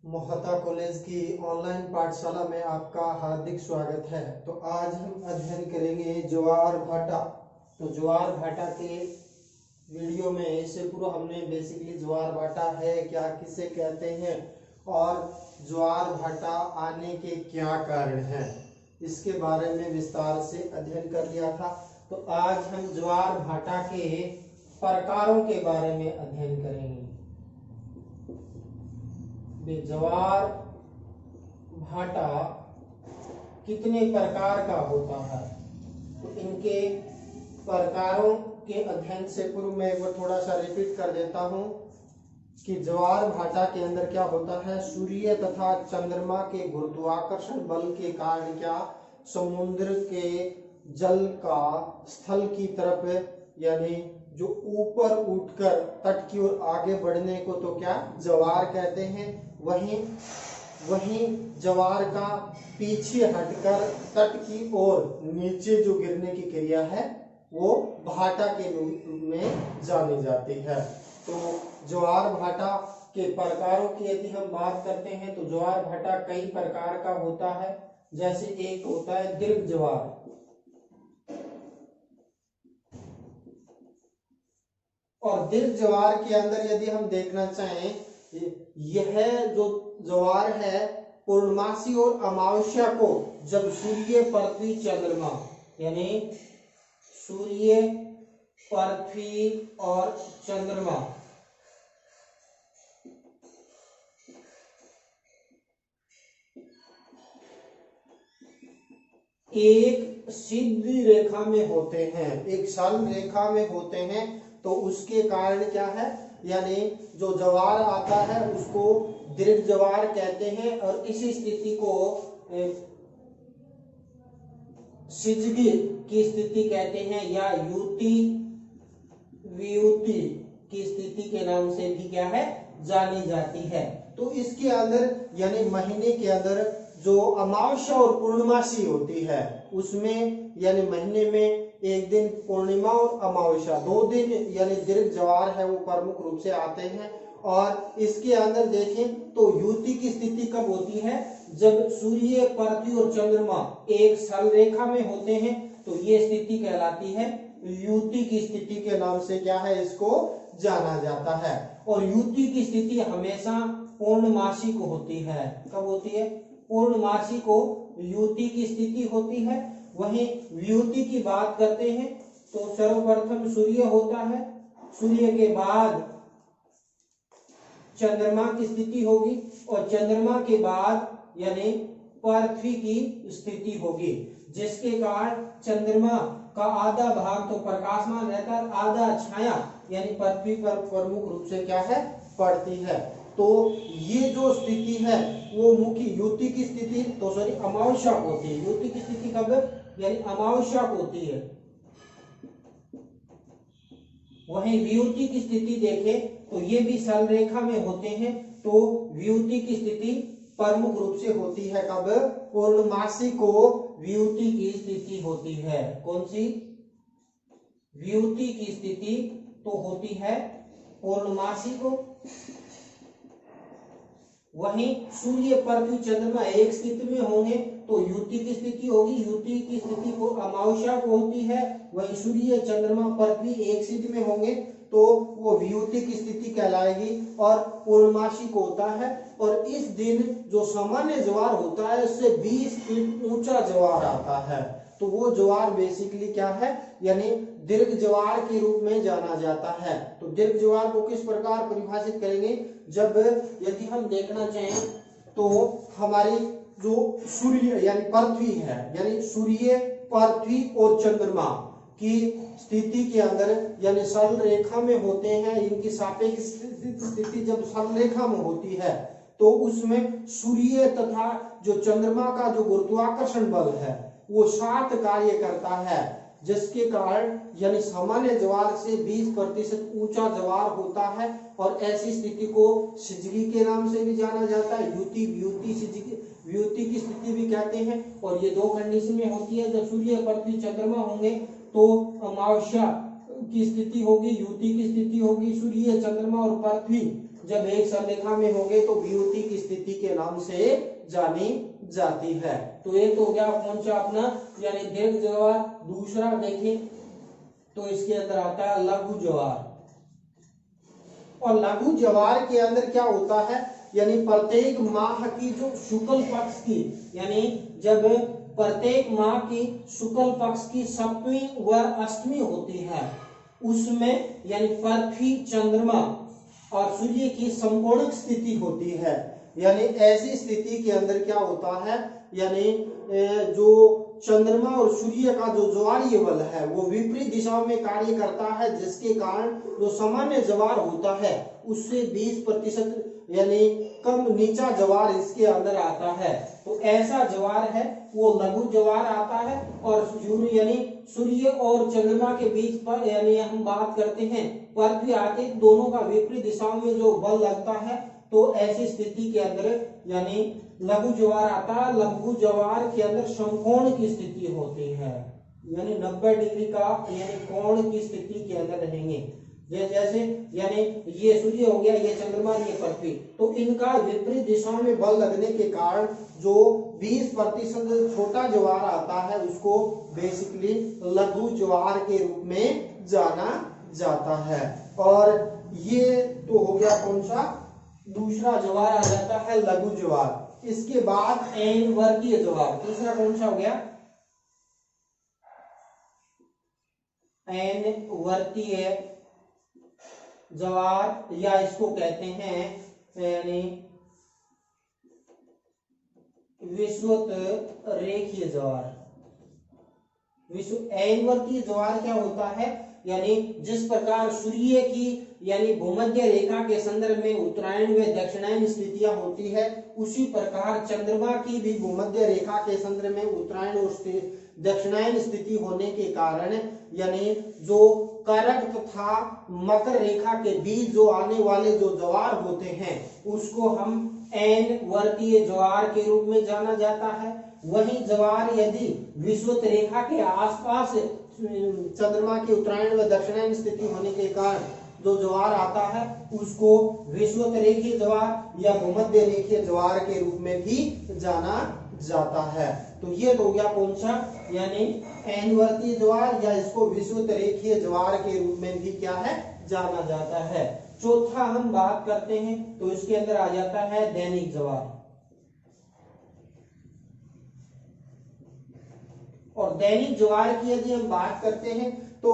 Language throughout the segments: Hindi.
मोहता कॉलेज की ऑनलाइन पाठशाला में आपका हार्दिक स्वागत है। तो आज हम अध्ययन करेंगे ज्वार भाटा। तो ज्वार भाटा के वीडियो में इससे पूर्व हमने बेसिकली ज्वार भाटा है क्या, किसे कहते हैं और ज्वार भाटा आने के क्या कारण हैं, इसके बारे में विस्तार से अध्ययन कर लिया था। तो आज हम ज्वार भाटा के प्रकारों के बारे में अध्ययन करेंगे। ज्वार भाटा कितने प्रकार का होता है, तो इनके प्रकारों के अध्ययन से पूर्व मैं एक बार थोड़ा सा रिपीट कर देता हूं कि ज्वार भाटा के अंदर क्या होता है, सूर्य तथा चंद्रमा के गुरुत्वाकर्षण बल के कारण क्या समुद्र के जल का स्थल की तरफ यानी जो ऊपर उठकर तट की ओर आगे बढ़ने को तो क्या ज्वार कहते हैं। वहीं ज्वार का पीछे हटकर तट की ओर नीचे जो गिरने की क्रिया है वो भाटा के रूप में जानी जाती है। तो ज्वार भाटा के प्रकारों की यदि हम बात करते हैं तो ज्वार भाटा कई प्रकार का होता है। जैसे एक होता है दीर्घ ज्वार, और दीर्घ ज्वार के अंदर यदि हम देखना चाहें, यह जो ज्वार है पूर्णमासी और अमावस्या को जब सूर्य पृथ्वी चंद्रमा यानी सूर्य पृथ्वी और चंद्रमा एक सीधी रेखा में होते हैं, एक सरल रेखा में होते हैं, तो उसके कारण क्या है यानी जो ज्वार आता है उसको दीर्घ ज्वार कहते हैं। और इसी स्थिति को सिजगी की स्थिति कहते हैं या युति वियुति की स्थिति के नाम से भी क्या है जानी जाती है। तो इसके अंदर यानी महीने के अंदर जो अमावस्या और पूर्णमासी होती है उसमें यानी महीने में एक दिन पूर्णिमा और अमावस्या 2 दिन यानी दीर्घ ज्वार है वो प्रमुख रूप से आते हैं। और इसके अंदर देखें तो युति की स्थिति कब होती है, जब सूर्य पृथ्वी और चंद्रमा एक सरल रेखा में होते हैं, तो ये स्थिति कहलाती है युति की स्थिति के नाम से क्या है इसको जाना जाता है। और युति की स्थिति हमेशा पूर्णमासी को होती है। कब होती है, पूर्णमासी को युति की स्थिति होती है। वहीं वियुति की बात करते हैं तो सर्वप्रथम सूर्य होता है, सूर्य के बाद चंद्रमा की स्थिति होगी और चंद्रमा के बाद यानी पृथ्वी की स्थिति होगी, जिसके कारण चंद्रमा का आधा भाग तो प्रकाशमान रहता है, आधा छाया यानी पृथ्वी पर प्रमुख रूप से क्या है पड़ती है। तो ये जो स्थिति है वो मुख्य युति की स्थिति तो सॉरी अमावस्या को होती है। युति की स्थिति कब यानी अमावस्या को होती है। वहीं वियुति की स्थिति देखें तो ये भी सरल रेखा में होते हैं, तो वियुति की स्थिति प्रमुख रूप से होती है कब, पूर्णमासी को वियुति की स्थिति होती है। कौन सी, वियुति की स्थिति तो होती है पूर्णमासी को। वहीं सूर्य पृथ्वी चंद्रमा एक स्थिति में होंगे तो युति की स्थिति होगी, युति की स्थिति को अमावस्या को होती है। वहीं सूर्य चंद्रमा पृथ्वी एक स्थिति में होंगे तो वो वियुति की स्थिति कहलाएगी और पूर्णमासी को होता है। और इस दिन जो सामान्य ज्वार होता है उससे 20 फीट ऊंचा ज्वार आता है, तो वो ज्वार बेसिकली क्या है यानी दीर्घ ज्वार के रूप में जाना जाता है। तो दीर्घ ज्वार को किस प्रकार परिभाषित करेंगे, जब यदि हम देखना चाहें तो हमारी जो सूर्य यानी पृथ्वी है यानी सूर्य पृथ्वी और चंद्रमा की स्थिति के अंदर यानी सरल रेखा में होते हैं, इनकी सापेक्ष स्थिति जब सरल रेखा में होती है तो उसमें सूर्य तथा जो चंद्रमा का जो गुरुत्वाकर्षण बल है वो साथ कार्य करता है, जिसके कारण यानी सामान्य ज्वार से 20% ऊंचा ज्वार होता है। और ऐसी स्थिति को सिजगी के नाम से भी जाना जाता है, युति वियुति सिजगी वियुति की स्थिति भी कहते हैं। और ये 2 कंडीशन में होती है, जब सूर्य पृथ्वी चंद्रमा होंगे तो अमावस्या की स्थिति होगी, युति की स्थिति होगी, सूर्य चंद्रमा और पृथ्वी जब एक सरलेखा में होंगे तो वियुति की स्थिति के नाम से जानी जाती है। तो एक तो हो गया कौन सा अपना यानी दीर्घ ज्वार। दूसरा देखें तो इसके अंदर आता है लघु ज्वार। और लघु ज्वार के अंदर क्या होता है, यानी प्रत्येक माह की जो शुक्ल पक्ष की, यानी जब प्रत्येक माह की शुक्ल पक्ष की सप्तमी व अष्टमी होती है उसमें यानी पृथ्वी, चंद्रमा और सूर्य की संपूर्ण स्थिति होती है। यानी ऐसी स्थिति के अंदर क्या होता है, यानी जो चंद्रमा और सूर्य का जो ज्वारीय बल है वो विपरीत दिशाओं में कार्य करता है, जिसके कारण जो सामान्य ज्वार होता है उससे 20% यानी कम नीचा ज्वार इसके अंदर आता है। तो ऐसा ज्वार है वो लघु ज्वार आता है। और यानी सूर्य और चंद्रमा के बीच पर यानी हम बात करते हैं पृथ्वी आते दोनों का विपरीत दिशाओं में जो बल लगता है, तो ऐसी स्थिति के अंदर यानी लघु ज्वार आता है। लघु ज्वार के अंदर समकोण की स्थिति होती है, यानी 90 डिग्री का यानी कोण की स्थिति के अंदर रहेंगे। जैसे यानी ये सूर्य हो गया, ये चंद्रमा, ये पृथ्वी, तो इनका विपरीत दिशाओं में बल लगने के कारण जो 20% छोटा ज्वार आता है उसको बेसिकली लघु ज्वार के रूप में जाना जाता है। और ये तो हो गया कौन सा, दूसरा ज्वार आ जाता है लघु ज्वार। इसके बाद एन वर्गीय ज्वार, तीसरा कौन सा हो गया, एन वर्गीय ज्वार, या इसको कहते हैं यानी विषुवत रेखीय ज्वार। एन वर्गीय ज्वार क्या होता है, यानी जिस प्रकार सूर्य की यानी भूमध्य रेखा के संदर्भ में उत्तरायण व दक्षिणायन स्थितियां होती है, उसी प्रकार चंद्रमा की भी भूमध्य रेखा के संदर्भ में उत्तरायण और दक्षिणायन स्थिति होने के कारण यानी जो करक तथा मकर रेखा के बीच जो आने वाले जो ज्वार होते हैं उसको हम एन वर्गीय ज्वार के रूप में जाना जाता है। वही ज्वार यदि विषुवत रेखा के आसपास चंद्रमा की उत्तरायण व दक्षिणायन स्थिति होने के कारण जो ज्वार आता है उसको विषुवत रेखीय ज्वार या भूमध्य रेखीय ज्वार के रूप में भी जाना जाता है। तो ये तो हो गया कौन सा, यानी एन वर्गीय ज्वार या इसको विषुवत रेखीय ज्वार के रूप में भी क्या है जाना जाता है। चौथा हम बात करते हैं तो इसके अंदर आ जाता है दैनिक ज्वार। और दैनिक ज्वार की यदि हम बात करते हैं तो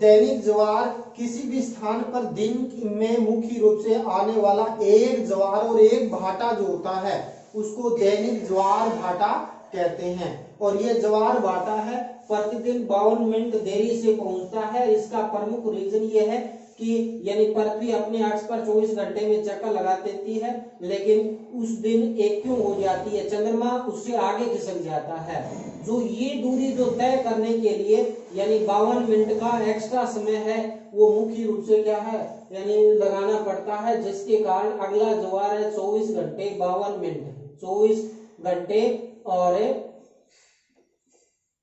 दैनिक ज्वार किसी भी स्थान पर दिन में मुख्य रूप से आने वाला एक ज्वार और एक भाटा जो होता है उसको दैनिक ज्वार भाटा कहते हैं। और ये ज्वार भाटा है प्रतिदिन 52 मिनट देरी से पहुंचता है। इसका प्रमुख रीजन ये है कि यानी पृथ्वी अपने अक्ष पर 24 घंटे में चक्कर लगा देती है, लेकिन उस दिन एक क्यों हो जाती है, चंद्रमा उससे आगे खिसक जाता है। जो ये दूरी जो तय करने के लिए यानी 52 मिनट का एक्स्ट्रा समय है वो मुख्य रूप से क्या है यानी लगाना पड़ता है, जिसके कारण अगला ज्वार है 24 घंटे 52 मिनट, 24 घंटे और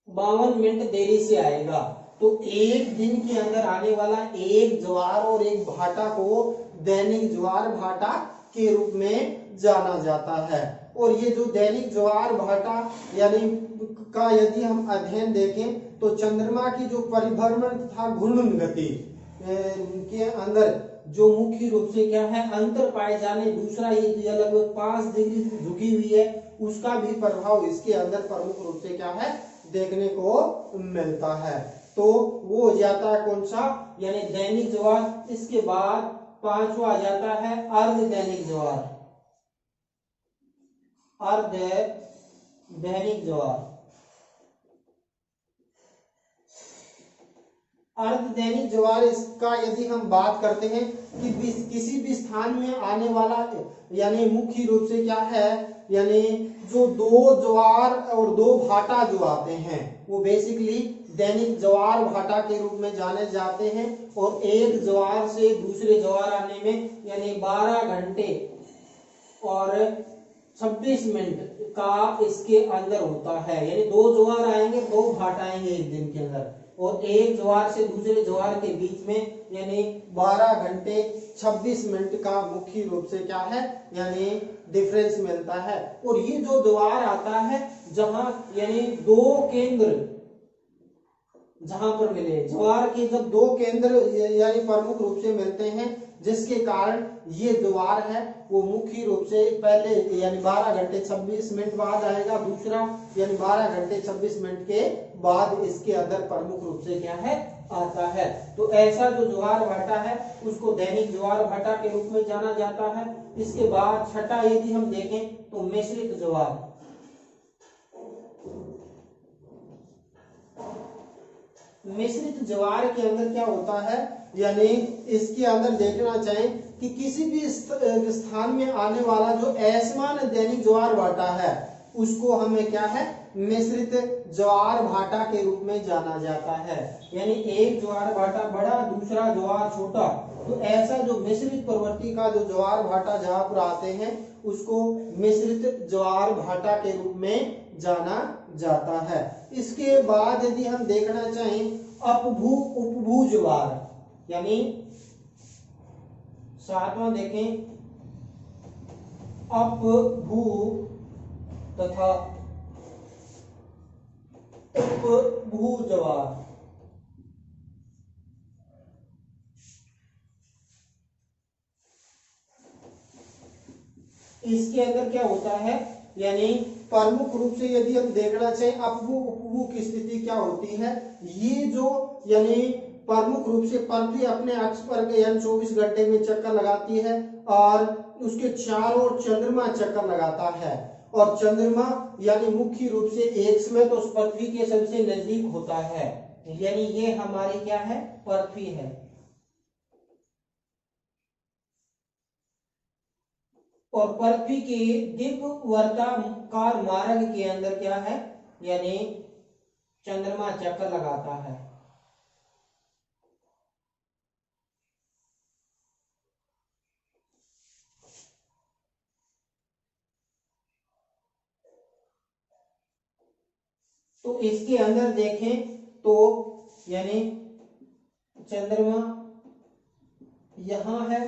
52 मिनट देरी से आएगा। तो एक दिन के अंदर आने वाला एक ज्वार और एक भाटा को दैनिक ज्वार भाटा के रूप में जाना जाता है। और ये जो दैनिक ज्वार भाटा यानी का यदि हम अध्ययन देखें तो चंद्रमा की जो परिभ्रमण तथा घूर्णन गति के अंदर जो मुख्य रूप से क्या है अंतर पाए जाने, दूसरा ये लगभग 5 डिग्री झुकी हुई है, उसका भी प्रभाव इसके अंदर प्रमुख रूप से क्या है देखने को मिलता है। तो वो हो जाता है कौन सा, यानी दैनिक ज्वार। इसके बाद पांचवा आ जाता है अर्ध दैनिक ज्वार। अर्ध दैनिक ज्वार, अर्ध दैनिक ज्वार इसका यदि हम बात करते हैं कि किसी भी स्थान में आने वाला यानी मुख्य रूप से क्या है यानी जो 2 ज्वार और 2 भाटा जो आते हैं वो बेसिकली दैनिक ज्वार भाटा के रूप में जाने जाते हैं। और एक ज्वार से दूसरे ज्वार आने में यानी 12 घंटे और 26 मिनट का इसके अंदर होता है, यानी 2 ज्वार आएंगे 2 भाटा आएंगे एक दिन के अंदर। और एक ज्वार से दूसरे ज्वार के बीच में यानी 12 घंटे 26 मिनट का मुख्य रूप से क्या है यानी डिफरेंस मिलता है। और ये जो ज्वार आता है जहां यानी दो केंद्र जहां पर मिले, ज्वार के जब दो केंद्र यानी प्रमुख रूप से मिलते हैं जिसके कारण ये ज्वार है वो मुख्य रूप से पहले यानी 12 घंटे 26 मिनट बाद आएगा, दूसरा यानी 12 घंटे 26 मिनट के बाद इसके अंदर प्रमुख रूप से क्या है आता है। तो ऐसा जो ज्वार भाटा है उसको दैनिक ज्वार भाटा के रूप में जाना जाता है। इसके बाद छठा यदि हम देखें तो मिश्रित ज्वार। मिश्रित ज्वार के अंदर क्या होता है यानी इसके अंदर देखना चाहें कि किसी भी स्थान में आने वाला जो असमान दैनिक ज्वार भाटा है उसको हमें क्या है मिश्रित ज्वार भाटा के रूप में जाना जाता है। यानी एक ज्वार भाटा बड़ा दूसरा ज्वार छोटा, तो ऐसा जो मिश्रित प्रवृत्ति का जो ज्वार भाटा जहां पर आते हैं उसको मिश्रित ज्वार भाटा के रूप में जाना जाता है। इसके बाद यदि हम देखना चाहें अपभू उपभू ज्वार यानी सातवां देखें अपभू तथा उपभू ज्वार। इसके अंदर क्या होता है यानी प्रमुख रूप से यदि हम देखना चाहें अपभू उपभू की स्थिति क्या होती है, ये जो यानी प्रमुख रूप से पृथ्वी अपने अक्ष पर यानी 24 घंटे में चक्कर लगाती है और उसके चारों ओर चंद्रमा चक्कर लगाता है। और चंद्रमा यानी मुख्य रूप से एक्स में तो पृथ्वी के सबसे नजदीक होता है, यानी ये हमारी क्या है पृथ्वी है। और पृथ्वी के दीर्घवृत्ताकार मार्ग के अंदर क्या है यानी चंद्रमा चक्कर लगाता है। तो इसके अंदर देखें तो यानी चंद्रमा यहां है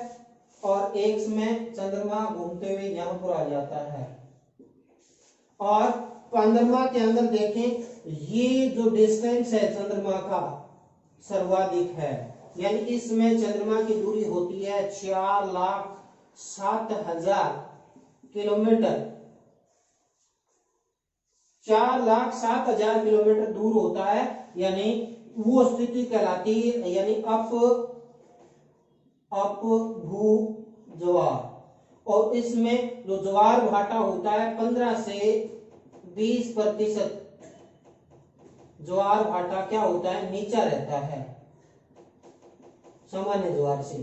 और एक्स में चंद्रमा घूमते हुए यहां पर आ जाता है। और चंद्रमा के अंदर देखें ये जो डिस्टेंस है चंद्रमा का सर्वाधिक है, यानी इसमें चंद्रमा की दूरी होती है 4,07,000 किलोमीटर। 4,07,000 किलोमीटर दूर होता है, यानी वो स्थिति कहलाती है यानी अपभू ज्वार। और इसमें जो ज्वार भाटा होता है 15 से 20% ज्वार भाटा क्या होता है नीचा रहता है सामान्य ज्वार से।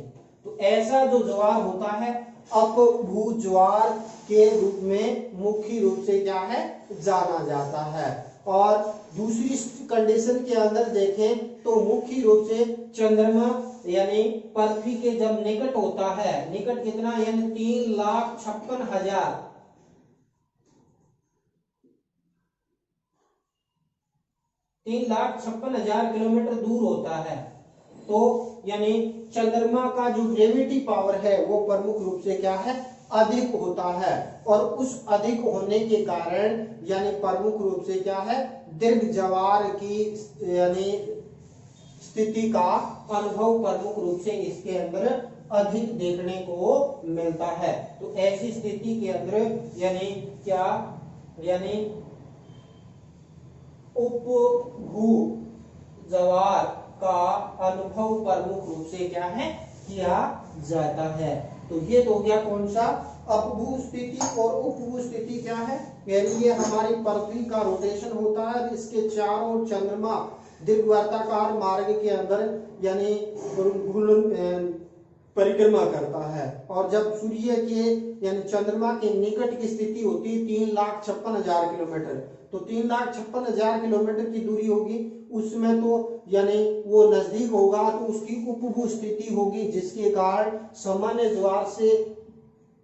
तो ऐसा जो ज्वार होता है अपभू ज्वार के रूप में मुख्य रूप से क्या है जाना जाता है। और दूसरी कंडीशन के अंदर देखें तो मुख्य रूप से चंद्रमा यानी पृथ्वी के जब निकट होता है, निकट कितना यानी 3,56,000 3,56,000 किलोमीटर दूर होता है, तो यानी चंद्रमा का जो ग्रेविटी पावर है वो प्रमुख रूप से क्या है अधिक होता है। और उस अधिक होने के कारण यानी प्रमुख रूप से क्या है दीर्घ ज्वार की यानी स्थिति का अनुभव प्रमुख रूप से इसके अंदर अधिक देखने को मिलता है। तो ऐसी स्थिति के अंदर यानी क्या यानी उपभू ज्वार का अनुभव प्रमुख रूप से क्या है किया जाता है। तो ये तो हो गया कौन सा अपभू स्थिति। और उपभू स्थिति क्या है यानी ये हमारी पृथ्वी का रोटेशन होता है, इसके चारों ओर चंद्रमा दीर्घवृत्ताकार मार्ग के अंदर यानी परिक्रमा करता है। और जब सूर्य के यानी चंद्रमा के निकट की स्थिति होती है 3,56,000 किलोमीटर, तो 3,56,000 किलोमीटर की दूरी होगी, उसमें तो यानी वो नजदीक होगा तो उसकी उपभू स्थिति होगी, जिसके कारण सामान्य ज्वार से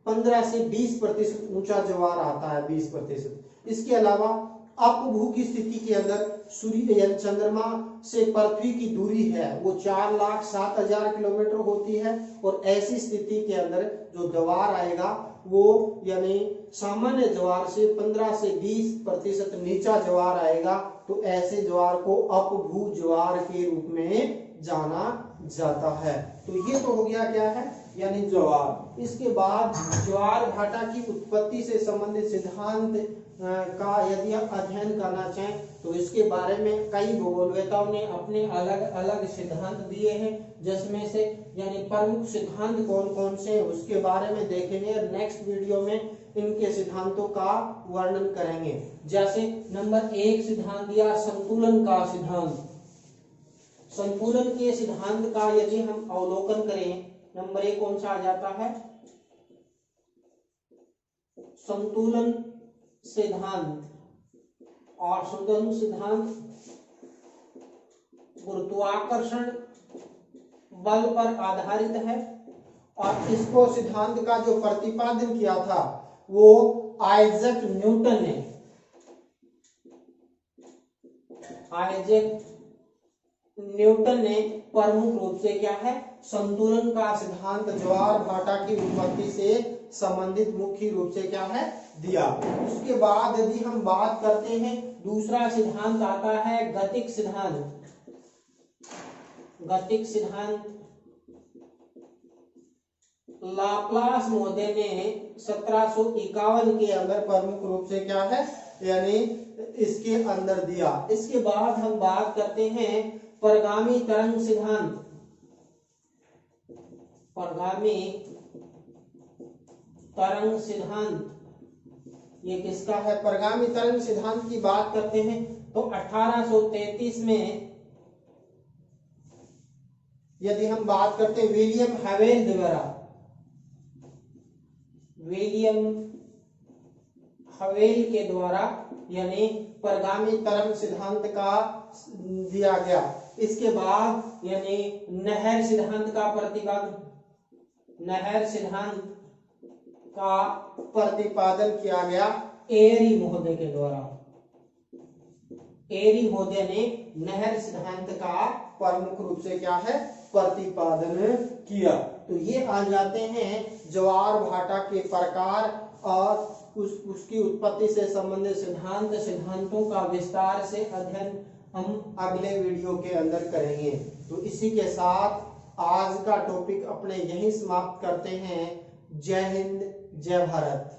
15 से 20% ऊंचा ज्वार आता है 20%। इसके अलावा अपभू की स्थिति के अंदर सूर्य यानी चंद्रमा से पृथ्वी की दूरी है वो 4,07,000 किलोमीटर होती है, और ऐसी स्थिति के अंदर जो ज्वार आएगा वो यानी सामान्य ज्वार से 15 से 20% नीचा ज्वार आएगा, तो ऐसे ज्वार को अपभू ज्वार के रूप में जाना जाता है। तो ये तो हो गया क्या है, यानी ज्वार। इसके बाद ज्वार भाटा की उत्पत्ति से संबंधित सिद्धांत का यदि आप अध्ययन करना चाहें तो इसके बारे में कई भूगोलवेताओं ने अपने अलग अलग सिद्धांत दिए हैं, जिसमें से यानी प्रमुख सिद्धांत कौन कौन से हैं उसके बारे में देखेंगे, और नेक्स्ट वीडियो में इनके सिद्धांतों का वर्णन करेंगे। जैसे नंबर 1 सिद्धांत दिया संतुलन का सिद्धांत। संतुलन के सिद्धांत का यदि हम अवलोकन करें, नंबर 1 कौन सा आ जाता है, संतुलन सिद्धांत। और संतुलन सिद्धांत गुरुत्वाकर्षण बल पर आधारित है, और इसको सिद्धांत का जो प्रतिपादन किया था वो आइजैक न्यूटन ने। आइजैक न्यूटन ने प्रमुख रूप से क्या है, संतुलन का सिद्धांत ज्वार भाटा की उत्पत्ति से संबंधित मुख्य रूप से क्या है दिया। उसके बाद यदि हम बात करते हैं, दूसरा सिद्धांत आता है गतिक सिद्धांत। गतिक सिद्धांत लाप्लास महोदय ने 1751 के अंदर प्रमुख रूप से क्या है यानी इसके अंदर दिया। इसके बाद हम बात करते हैं परगामी तरंग सिद्धांत। परगामी तरंग सिद्धांत ये किसका है, परगामी तरंग सिद्धांत की बात करते हैं तो 1833 में यदि हम बात करते हैं विलियम हवेल द्वारा, विलियम हवेल के द्वारा यानी परगामी तरंग सिद्धांत का दिया गया। इसके बाद यानी नहर सिद्धांत का प्रतिपादन, नहर सिद्धांत का प्रतिपादन किया गया एरी महोदय के द्वारा। एरी महोदय ने नहर सिद्धांत का प्रमुख रूप से क्या है प्रतिपादन किया। तो ये आ जाते हैं ज्वार भाटा के प्रकार और उसकी उत्पत्ति से संबंधित सिद्धांत। सिद्धांतों का विस्तार से अध्ययन हम अगले वीडियो के अंदर करेंगे। तो इसी के साथ आज का टॉपिक अपने यहीं समाप्त करते हैं। जय हिंद, जय भारत।